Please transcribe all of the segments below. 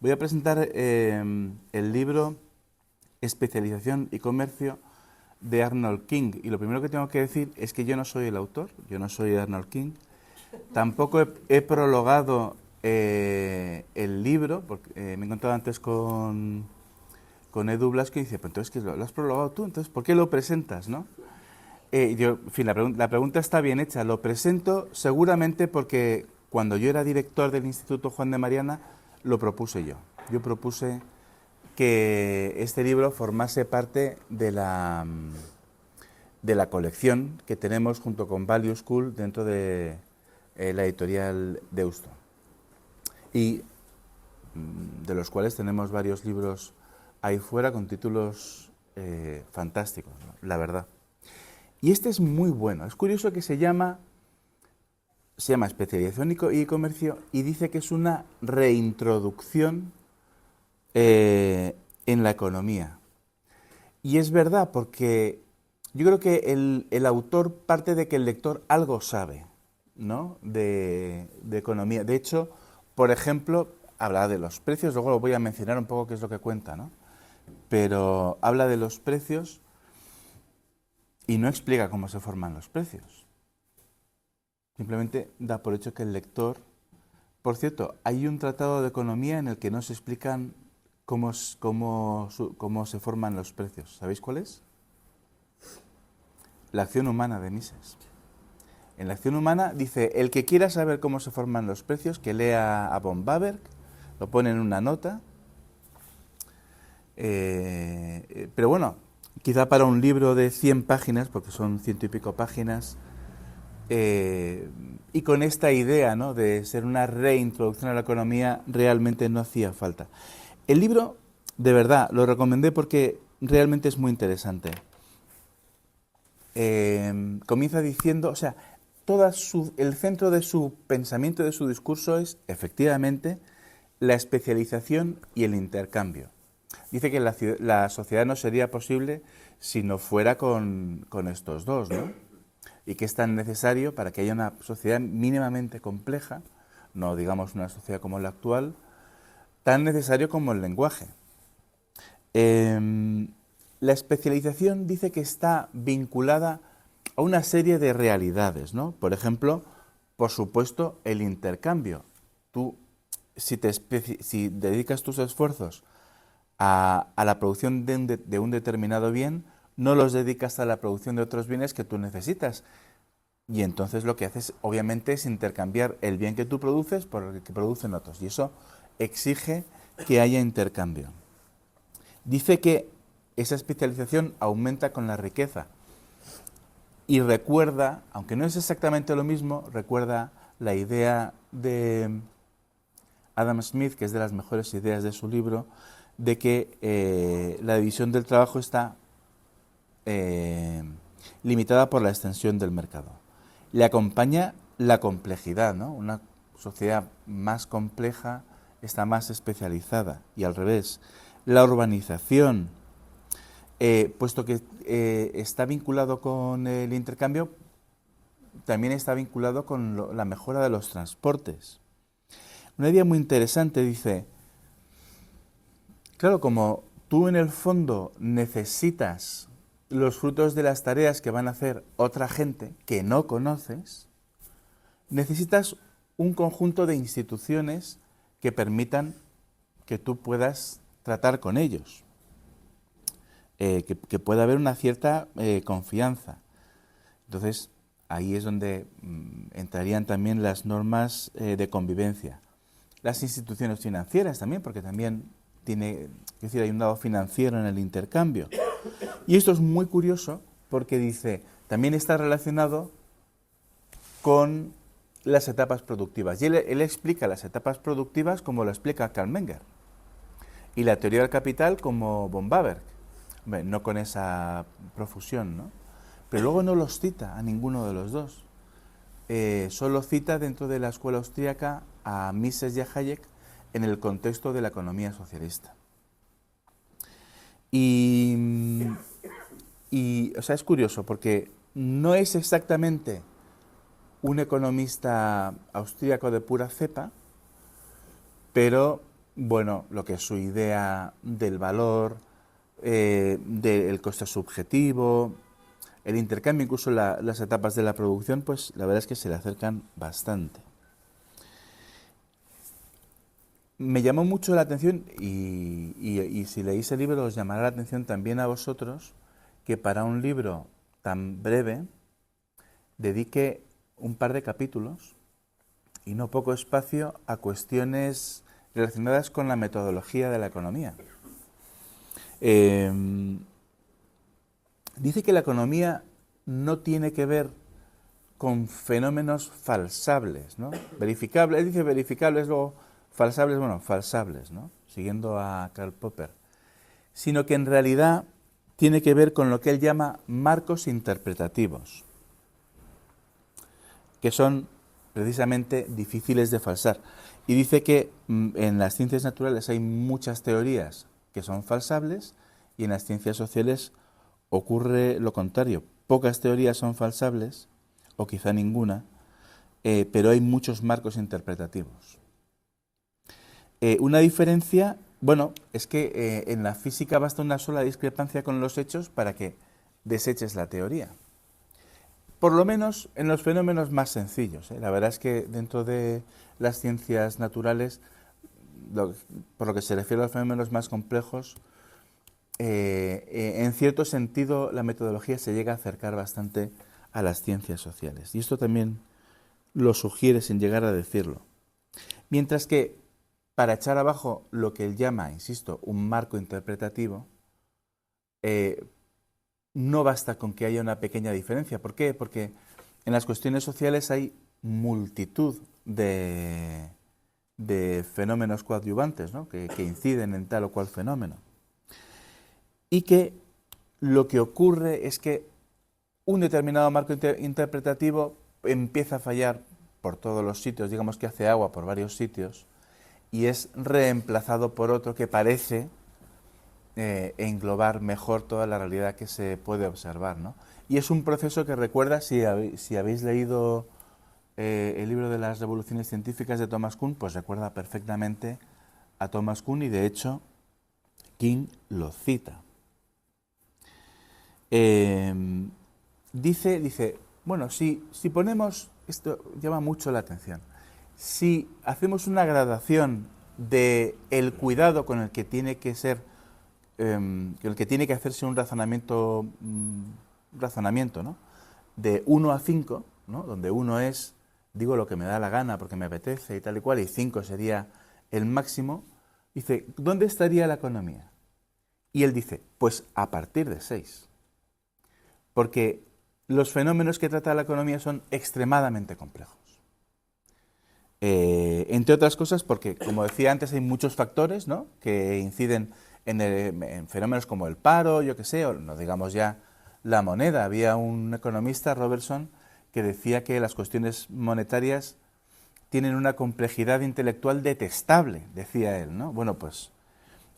Voy a presentar el libro Especialización y Comercio de Arnold King. Y lo primero que tengo que decir es que yo no soy el autor, yo no soy Arnold King. Tampoco he prologado el libro, porque me he encontrado antes con Edu Blasco y dice, pues entonces que lo has prologado tú, entonces ¿por qué lo presentas, no? En fin, la pregunta está bien hecha. Lo presento seguramente porque cuando yo era director del Instituto Juan de Mariana, lo propuse yo. Yo propuse que este libro formase parte de la colección que tenemos junto con Value School dentro de la editorial Deusto. Y de los cuales tenemos varios libros ahí fuera con títulos fantásticos, ¿no? La verdad. Y este es muy bueno. Es curioso que se llama Especialización y Comercio y dice que es una reintroducción en la economía. Y es verdad, porque yo creo que el autor parte de que el lector algo sabe, ¿no? de economía. De hecho, por ejemplo, habla de los precios, luego lo voy a mencionar un poco qué es lo que cuenta, ¿no? Pero habla de los precios y no explica cómo se forman los precios. Simplemente da por hecho que el lector... Por cierto, hay un tratado de economía en el que no se explican cómo se forman los precios. ¿Sabéis cuál es? La acción humana de Mises. En la acción humana dice, el que quiera saber cómo se forman los precios, que lea a von Baberg, lo pone en una nota. Pero bueno, quizá para un libro de 100 páginas, porque son 100 y pico páginas, y con esta idea, ¿no?, de ser una reintroducción a la economía, realmente no hacía falta. El libro, de verdad, lo recomendé porque realmente es muy interesante. Comienza diciendo, o sea, el centro de su pensamiento, de su discurso es, efectivamente, la especialización y el intercambio. Dice que la sociedad no sería posible si no fuera con estos dos, ¿no? Y que es tan necesario para que haya una sociedad mínimamente compleja, no digamos una sociedad como la actual, tan necesario como el lenguaje. La especialización dice que está vinculada a una serie de realidades, ¿no? Por ejemplo, por supuesto, el intercambio. Tú, si dedicas tus esfuerzos a la producción de un determinado bien, no los dedicas a la producción de otros bienes que tú necesitas. Y entonces lo que haces, obviamente, es intercambiar el bien que tú produces por el que producen otros. Y eso exige que haya intercambio. Dice que esa especialización aumenta con la riqueza. Y recuerda, aunque no es exactamente lo mismo, recuerda la idea de Adam Smith, que es de las mejores ideas de su libro, de que la división del trabajo está limitada por la extensión del mercado. Le acompaña la complejidad, ¿no? Una sociedad más compleja está más especializada, y al revés. La urbanización, puesto que está vinculado con el intercambio, también está vinculado con la mejora de los transportes. Una idea muy interesante dice, claro, como tú en el fondo necesitas los frutos de las tareas que van a hacer otra gente que no conoces, necesitas un conjunto de instituciones que permitan que tú puedas tratar con ellos, que pueda haber una cierta confianza. Entonces, ahí es donde entrarían también las normas de convivencia. Las instituciones financieras también, porque también hay un lado financiero en el intercambio. Y esto es muy curioso porque dice, también está relacionado con las etapas productivas. Y él explica las etapas productivas como lo explica Carl Menger. Y la teoría del capital como von Baberg. Bueno, no con esa profusión, ¿no? Pero luego no los cita a ninguno de los dos. Solo cita dentro de la escuela austríaca a Mises y a Hayek en el contexto de la economía socialista. O sea, es curioso porque no es exactamente un economista austríaco de pura cepa, pero bueno, lo que es su idea del valor, del coste subjetivo, el intercambio, incluso las etapas de la producción, pues la verdad es que se le acercan bastante. Me llamó mucho la atención, y si leéis el libro os llamará la atención también a vosotros, que para un libro tan breve dedique un par de capítulos y no poco espacio a cuestiones relacionadas con la metodología de la economía. Dice que la economía no tiene que ver con fenómenos falsables, ¿no? Verificables, él dice verificables, luego falsables, bueno, falsables, ¿no? Siguiendo a Karl Popper. Sino que en realidad tiene que ver con lo que él llama marcos interpretativos, que son precisamente difíciles de falsar. Y dice que en las ciencias naturales hay muchas teorías que son falsables y en las ciencias sociales ocurre lo contrario. Pocas teorías son falsables, o quizá ninguna, pero hay muchos marcos interpretativos. Una diferencia, bueno, es que en la física basta una sola discrepancia con los hechos para que deseches la teoría. Por lo menos en los fenómenos más sencillos. La verdad es que dentro de las ciencias naturales, por lo que se refiere a los fenómenos más complejos, en cierto sentido la metodología se llega a acercar bastante a las ciencias sociales. Y esto también lo sugiere sin llegar a decirlo. Mientras que para echar abajo lo que él llama, insisto, un marco interpretativo, no basta con que haya una pequeña diferencia. ¿Por qué? Porque en las cuestiones sociales hay multitud de fenómenos coadyuvantes, ¿no? que inciden en tal o cual fenómeno. Y que lo que ocurre es que un determinado marco interpretativo empieza a fallar por todos los sitios, digamos que hace agua por varios sitios, y es reemplazado por otro que parece englobar mejor toda la realidad que se puede observar, ¿no? Y es un proceso que recuerda, si habéis leído el libro de las revoluciones científicas de Thomas Kuhn, pues recuerda perfectamente a Thomas Kuhn y de hecho King lo cita. Dice, bueno, si ponemos, esto llama mucho la atención, si hacemos una gradación de el cuidado con el que tiene que ser, el que tiene que hacerse un razonamiento, ¿no? De 1 a 5, ¿no? Donde 1 es, digo lo que me da la gana porque me apetece y tal y cual, y 5 sería el máximo, dice, ¿dónde estaría la economía? Y él dice, pues a partir de 6. Porque los fenómenos que trata la economía son extremadamente complejos. Entre otras cosas porque, como decía antes, hay muchos factores, ¿no? que inciden en fenómenos como el paro, yo qué sé, o no digamos ya la moneda. Había un economista, Robertson, que decía que las cuestiones monetarias tienen una complejidad intelectual detestable, decía él, ¿no? Bueno, pues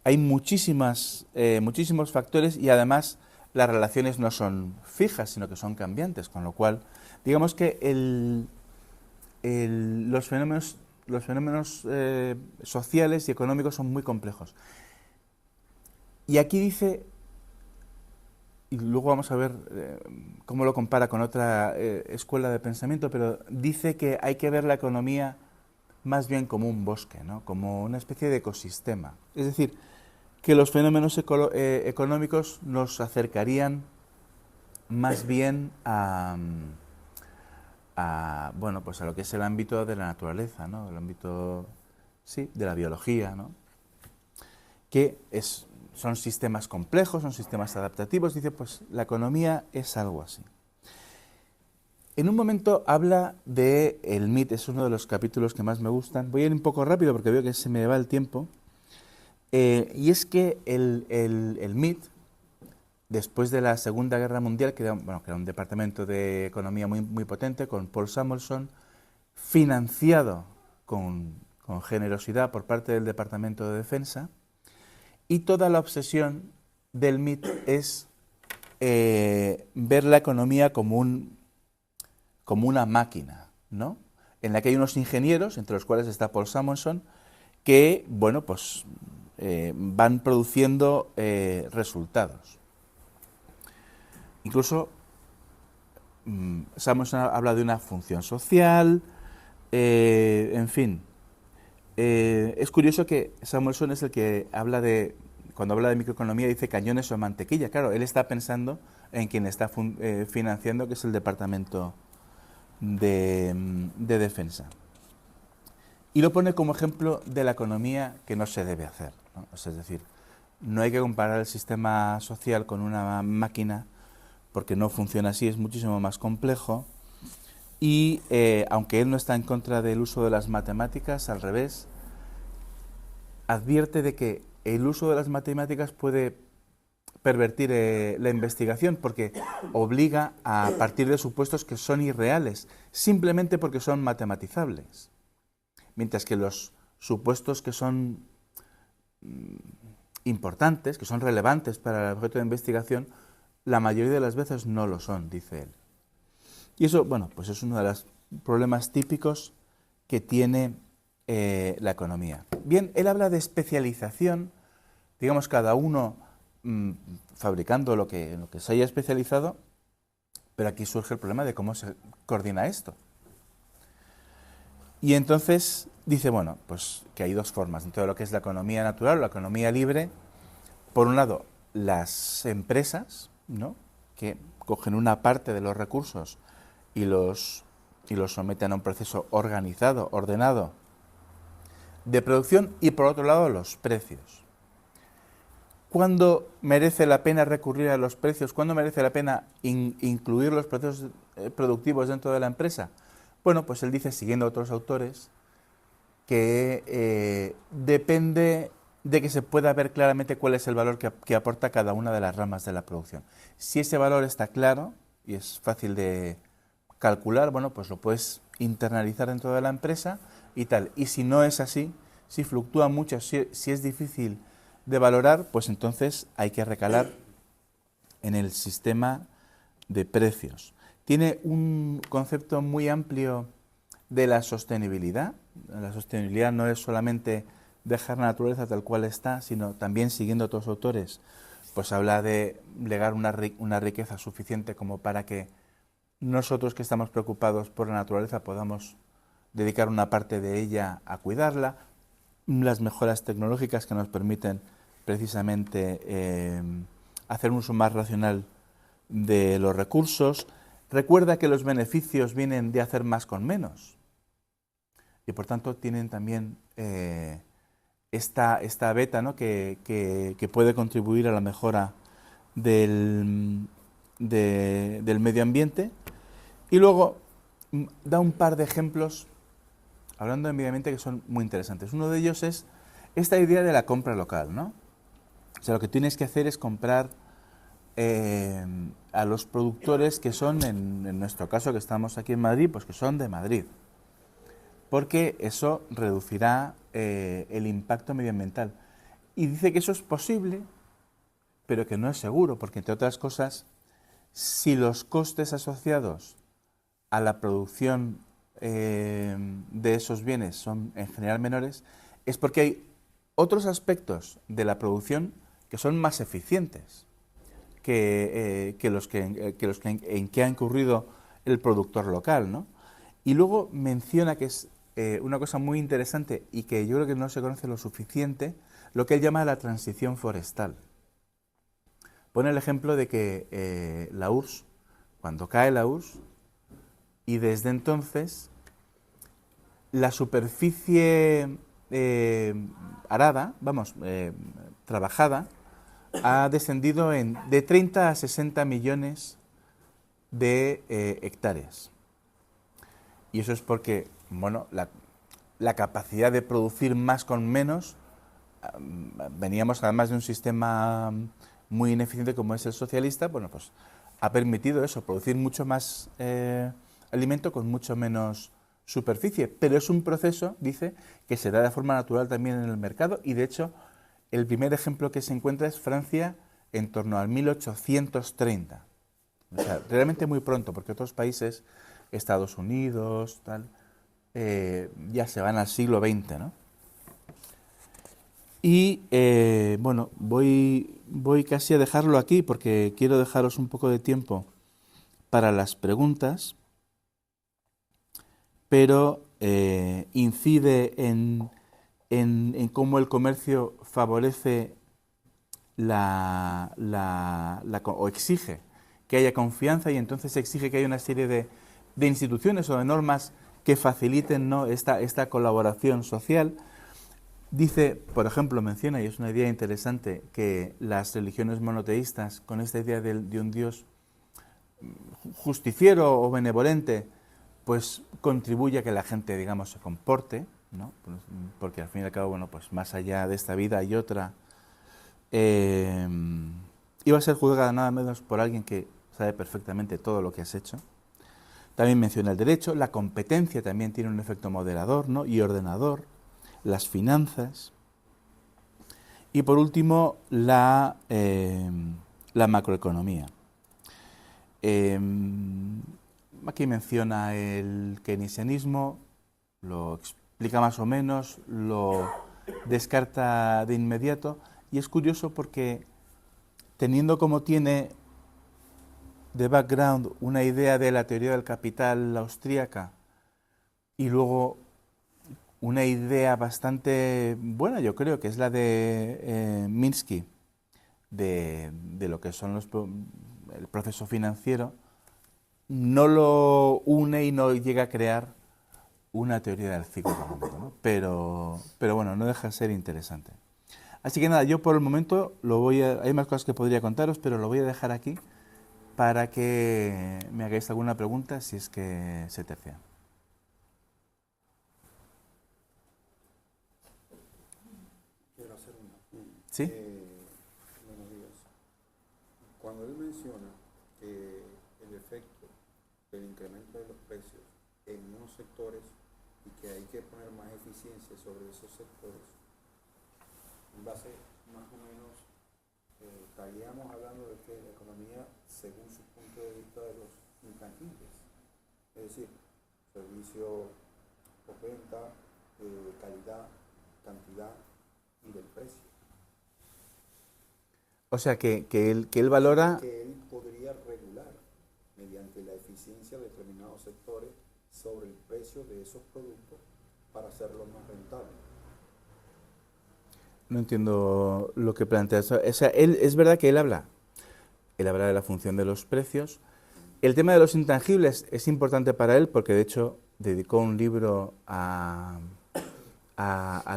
hay muchísimos factores y además las relaciones no son fijas, sino que son cambiantes, con lo cual, digamos que los fenómenos sociales y económicos son muy complejos. Y aquí dice, y luego vamos a ver cómo lo compara con otra escuela de pensamiento, pero dice que hay que ver la economía más bien como un bosque, ¿no? Como una especie de ecosistema. Es decir, que los fenómenos económicos nos acercarían más bien bueno, pues a lo que es el ámbito de la naturaleza, ¿no? El ámbito, sí, de la biología, ¿no? Que son sistemas complejos, son sistemas adaptativos. Dice, pues la economía es algo así. En un momento habla de el MIT, es uno de los capítulos que más me gustan. Voy a ir un poco rápido porque veo que se me va el tiempo. Y es que el MIT, después de la Segunda Guerra Mundial, que era un departamento de economía muy, muy potente, con Paul Samuelson, financiado con generosidad por parte del Departamento de Defensa, y toda la obsesión del MIT es ver la economía como una máquina, ¿no? En la que hay unos ingenieros, entre los cuales está Paul Samuelson, que, bueno, pues van produciendo resultados. Incluso Samuelson habla de una función social, en fin. Es curioso que Samuelson es el que habla de, cuando habla de microeconomía, dice cañones o mantequilla. Claro, él está pensando en quien está financiando, que es el Departamento de Defensa. Y lo pone como ejemplo de la economía que no se debe hacer, ¿no? Es decir, no hay que comparar el sistema social con una máquina, porque no funciona así, es muchísimo más complejo. Y aunque él no está en contra del uso de las matemáticas, al revés, advierte de que el uso de las matemáticas puede pervertir la investigación, porque obliga a partir de supuestos que son irreales, simplemente porque son matematizables. Mientras que los supuestos que son importantes, que son relevantes para el objeto de investigación, la mayoría de las veces no lo son, dice él. Y eso, bueno, pues es uno de los problemas típicos que tiene la economía. Bien, él habla de especialización, digamos, cada uno fabricando lo que se haya especializado, pero aquí surge el problema de cómo se coordina esto. Y entonces dice, bueno, pues que hay dos formas dentro de lo que es la economía natural o la economía libre. Por un lado, las empresas, ¿no?, que cogen una parte de los recursos y los someten a un proceso organizado, ordenado de producción, y por otro lado los precios. ¿Cuándo merece la pena recurrir a los precios? ¿Cuándo merece la pena incluir los procesos productivos dentro de la empresa? Bueno, pues él dice, siguiendo a otros autores, que depende de que se pueda ver claramente cuál es el valor que aporta cada una de las ramas de la producción. Si ese valor está claro y es fácil de calcular, bueno, pues lo puedes internalizar dentro de la empresa y tal. Y si no es así, si fluctúa mucho, si es difícil de valorar, pues entonces hay que recalar en el sistema de precios. Tiene un concepto muy amplio de la sostenibilidad. La sostenibilidad no es solamente dejar la naturaleza tal cual está, sino también, siguiendo a otros autores, pues habla de legar una riqueza suficiente como para que nosotros, que estamos preocupados por la naturaleza, podamos dedicar una parte de ella a cuidarla. Las mejoras tecnológicas que nos permiten precisamente hacer un uso más racional de los recursos. Recuerda que los beneficios vienen de hacer más con menos, y por tanto tienen también esta beta, ¿no?, que puede contribuir a la mejora del medio ambiente. Y luego da un par de ejemplos, hablando de medio ambiente, que son muy interesantes. Uno de ellos es esta idea de la compra local, ¿no? O sea, lo que tienes que hacer es comprar a los productores que son, en nuestro caso que estamos aquí en Madrid, pues que son de Madrid, porque eso reducirá el impacto medioambiental. Y dice que eso es posible, pero que no es seguro, porque, entre otras cosas, si los costes asociados a la producción de esos bienes son en general menores, es porque hay otros aspectos de la producción que son más eficientes que los en que ha incurrido el productor local, ¿no? Y luego menciona, que es una cosa muy interesante y que yo creo que no se conoce lo suficiente, lo que él llama la transición forestal. Pone el ejemplo de que la URSS, cuando cae la URSS, y desde entonces la superficie arada, trabajada, ha descendido de 30 a 60 millones de hectáreas. Y eso es porque, bueno, la capacidad de producir más con menos, veníamos además de un sistema muy ineficiente como es el socialista, bueno, pues ha permitido eso, producir mucho más alimento con mucho menos superficie. Pero es un proceso, dice, que se da de forma natural también en el mercado, y de hecho el primer ejemplo que se encuentra es Francia en torno al 1830. O sea, realmente muy pronto, porque otros países, Estados Unidos, tal, ya se van al siglo XX, ¿no? Y bueno, voy casi a dejarlo aquí porque quiero dejaros un poco de tiempo para las preguntas, pero incide en cómo el comercio favorece o exige que haya confianza, y entonces exige que haya una serie de instituciones o de normas que faciliten, ¿no?, esta colaboración social. Dice, por ejemplo, menciona, y es una idea interesante, que las religiones monoteístas, con esta idea de un Dios justiciero o benevolente, pues contribuye a que la gente, digamos, se comporte, ¿no? Porque al fin y al cabo, bueno, pues más allá de esta vida hay otra. Iba a ser juzgada nada menos por alguien que sabe perfectamente todo lo que has hecho. También menciona el derecho, la competencia también tiene un efecto moderador, ¿no?, y ordenador, las finanzas, y por último la macroeconomía. Aquí menciona el keynesianismo, lo explica más o menos, lo descarta de inmediato, y es curioso porque teniendo como tiene de background una idea de la teoría del capital austríaca y luego una idea bastante buena, yo creo, que es la de Minsky, de lo que son el proceso financiero, no lo une y no llega a crear una teoría del ciclo económico, ¿no? Pero bueno, no deja de ser interesante. Así que nada, yo por el momento hay más cosas que podría contaros, pero lo voy a dejar aquí para que me hagáis alguna pregunta si es que se tercia. Quiero hacer una. ¿Sí? Buenos días. Cuando él menciona que el efecto del incremento de los precios en unos sectores y que hay que poner más eficiencia sobre esos sectores, en base más o menos, estaríamos hablando de que la economía, según su punto de vista de los intangibles, es decir, servicio, venta, calidad, cantidad y del precio. O sea, que él valora... Que él podría regular mediante la eficiencia de determinados sectores sobre el precio de esos productos para hacerlo más rentable. No entiendo lo que plantea. O sea, es verdad que él habla de la función de los precios. El tema de los intangibles es importante para él porque, de hecho, dedicó un libro a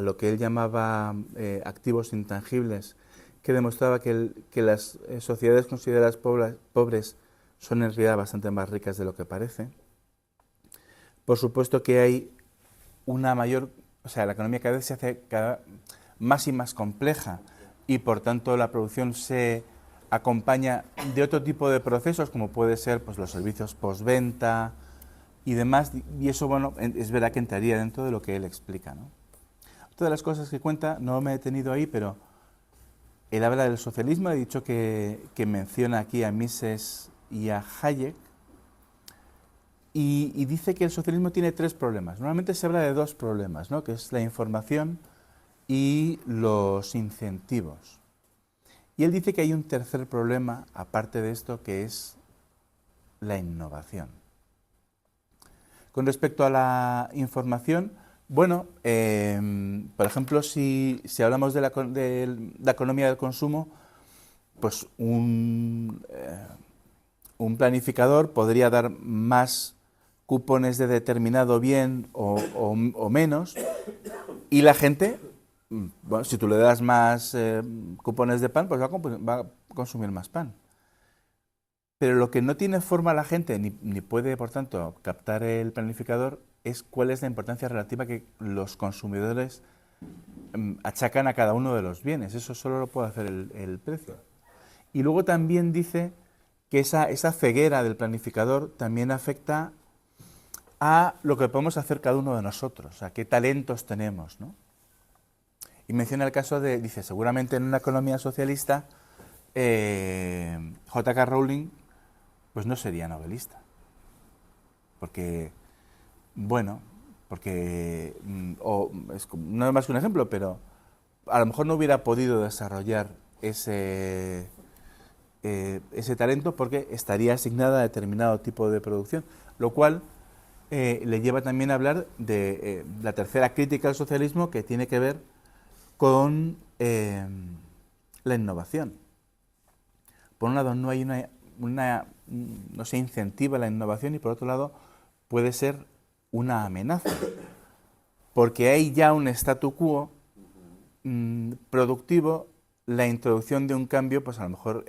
lo que él llamaba activos intangibles, que demostraba que las sociedades consideradas pobres son en realidad bastante más ricas de lo que parece. Por supuesto que hay una mayor... O sea, la economía cada vez se hace más y más compleja y, por tanto, la producción se acompaña de otro tipo de procesos, como puede ser, pues, los servicios postventa y demás, y eso, bueno, es verdad que entraría dentro de lo que él explica, ¿no? Otra de las cosas que cuenta, no me he detenido ahí, pero él habla del socialismo, he dicho que menciona aquí a Mises y a Hayek, y dice que el socialismo tiene tres problemas. Normalmente se habla de dos problemas, ¿no?, que es la información y los incentivos. Y él dice que hay un tercer problema, aparte de esto, que es la innovación. Con respecto a la información, bueno, por ejemplo, si hablamos de la economía del consumo, pues un planificador podría dar más cupones de determinado bien o menos, y la gente, bueno, si tú le das más cupones de pan, pues va a consumir más pan. Pero lo que no tiene forma la gente, ni puede, por tanto, captar el planificador, es cuál es la importancia relativa que los consumidores achacan a cada uno de los bienes. Eso solo lo puede hacer el precio. Y luego también dice que esa ceguera del planificador también afecta a lo que podemos hacer cada uno de nosotros, a qué talentos tenemos, ¿no? Y menciona el caso de, dice, seguramente en una economía socialista, J.K. Rowling pues no sería novelista. Porque, bueno, porque, no es más que un ejemplo, pero a lo mejor no hubiera podido desarrollar ese talento porque estaría asignada a determinado tipo de producción, lo cual le lleva también a hablar de la tercera crítica al socialismo, que tiene que ver con la innovación. Por un lado, no hay no se incentiva la innovación, y por otro lado puede ser una amenaza, porque hay ya un statu quo productivo. La introducción de un cambio, pues a lo mejor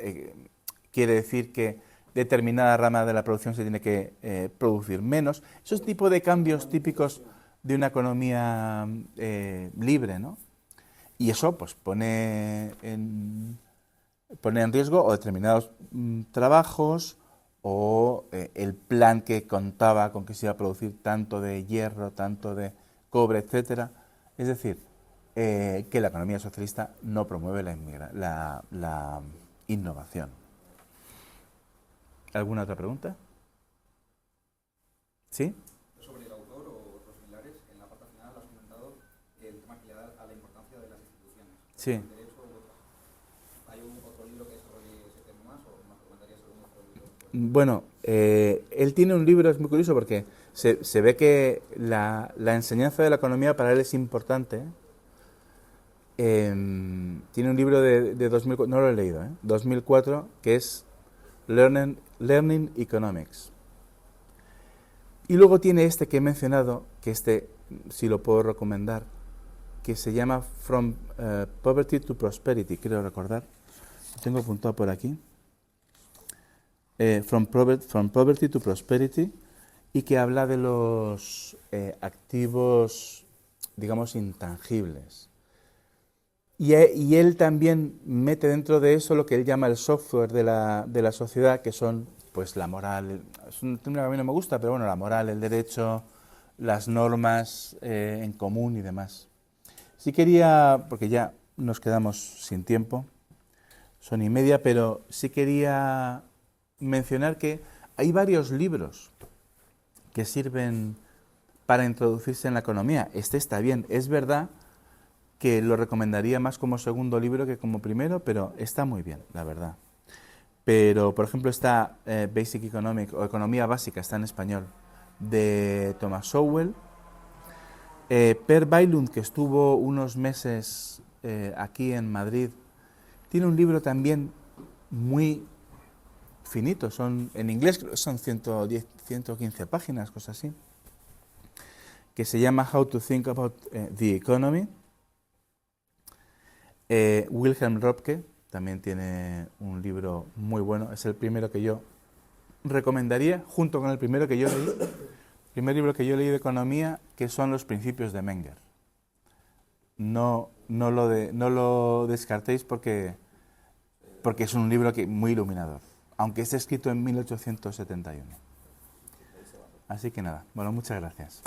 quiere decir que determinada rama de la producción se tiene que producir menos. Esos tipos de cambios típicos de una economía libre, ¿no? Y eso pues pone en riesgo o determinados trabajos, o el plan que contaba con que se iba a producir tanto de hierro, tanto de cobre, etcétera. Es decir, que la economía socialista no promueve la innovación. ¿Alguna otra pregunta? ¿Sí? Sobre el autor o otros similares, en la parte final has comentado el tema que le da a la importancia de las instituciones. Sí. El derecho u otras. ¿Hay otro libro que desarrolle ese tema más, o nos recomendarías algún otro libro? Bueno, él tiene un libro, es muy curioso porque se ve que la enseñanza de la economía para él es importante. Tiene un libro de 2004, no lo he leído, 2004, que es Learning Economics. Y luego tiene este que he mencionado, que sí lo puedo recomendar, que se llama From Poverty to Prosperity, creo recordar. Lo tengo apuntado por aquí. From Poverty to Prosperity, y que habla de los activos, digamos, intangibles. Y él también mete dentro de eso lo que él llama el software de la sociedad, que son pues la moral. Es un término que a mí no me gusta, pero bueno, la moral, el derecho, las normas en común y demás. Sí quería, porque ya nos quedamos sin tiempo, son 1:30, pero sí quería mencionar que hay varios libros que sirven para introducirse en la economía. Este está bien, es verdad que lo recomendaría más como segundo libro que como primero, pero está muy bien, la verdad. Pero, por ejemplo, está Basic Economic, o Economía Básica, está en español, de Thomas Sowell. Per Bailund, que estuvo unos meses aquí en Madrid, tiene un libro también muy finito, en inglés son 110, 115 páginas, cosas así, que se llama How to Think About the Economy. Wilhelm Röpke también tiene un libro muy bueno, es el primero que yo recomendaría, junto con el primero que yo leí, el primer libro que yo leí de economía, que son Los Principios de Menger. No lo descartéis porque es un libro muy iluminador, aunque esté escrito en 1871. Así que nada, bueno, muchas gracias.